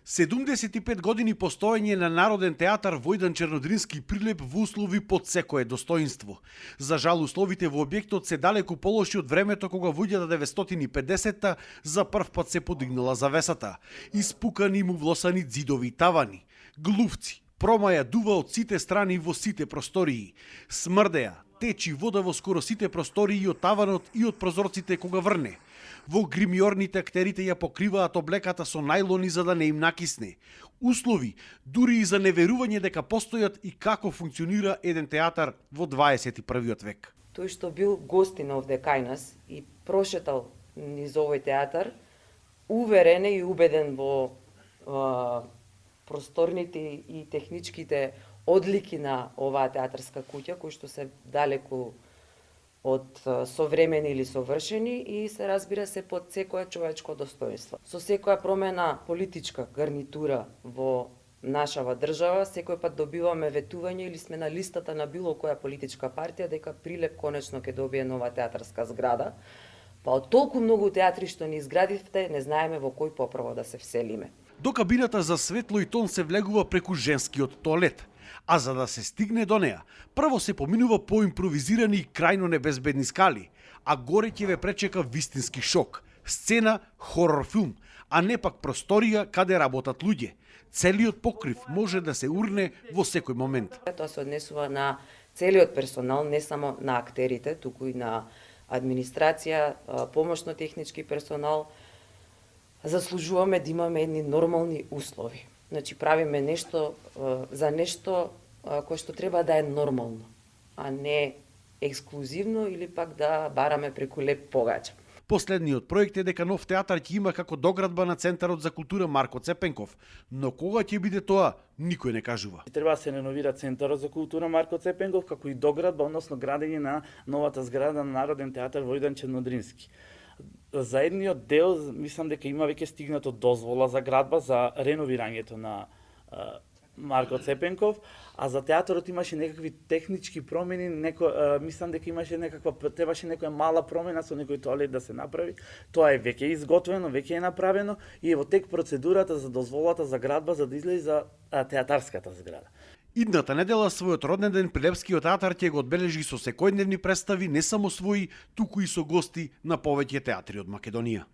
75 години постоење на Народен театар Војдан Чернодрински Прилеп во услови под секое достоинство. За жал, условите во објектот се далеку полоши од времето кога во 1950-та за прв пат се подигнала завесата. Испукани му влосани ѕидови и тавани. Глувци, промаја дува од сите страни во сите простории. Смрдеа, течи вода во скоро сите простории од таванот и од прозорците кога врне. Во гримиорните актерите ја покриваат облеката со најлони за да не им накисне. Услови дури и за неверување дека постојат и како функционира еден театар во 21. век. Тој што бил гостин овде кај нас и прошетал низ овој театар, уверен и убеден во просторните и техничките одлики на оваа театарска куќа, кои што се далеку од современи или совршени и се разбира се под секоја човечко достоинство. Со секоја промена политичка гарнитура во нашава држава, секој пат добиваме ветување или сме на листата на било која политичка партија дека Прилеп конечно ќе добие нова театарска зграда. Па од толку многу театри што ни изградивте, не знаеме во кој поправо да се вселиме. До кабината за светло и тон се влегува преку женскиот тоалет. А за да се стигне до неа, прво се поминува по импровизирани и крајно небезбедни скали, а горе ќе ве пречека вистински шок. Сцена хорор филм, а не пак просторија каде работат луѓе. Целиот покрив може да се урне во секој момент. Тоа се однесува на целиот персонал, не само на актерите, туку и на администрација, помошно-технички персонал. Заслужуваме да имаме едни нормални услови. Значи, правиме нешто за нешто кое што треба да е нормално, а не ексклузивно или пак да бараме преку леп погача. Последниот проект е дека нов театар ќе има како доградба на Центарот за култура Марко Цепенков, но кога ќе биде тоа, никој не кажува. Треба да се реновира Центарот за култура Марко Цепенков, како и доградба, односно градење на новата зграда на Народен театар Војдан Чернодрински. За едниот дел, мислам дека има веќе стигнато дозвола за градба за реновирањето на Марко Цепенков, а за театарот имаше некакви технички промени, мислам дека требаше некоја мала промена со некој тоалет да се направи. Тоа е веќе изготвено, веќе е направено и е во тек процедурата за дозволата за градба за да излезе за театарската зграда. Идната недела својот роден ден Прилепскиот театар ќе го одбележи со секојдневни представи, не само своји, туку и со гости на повеќе театри од Македонија.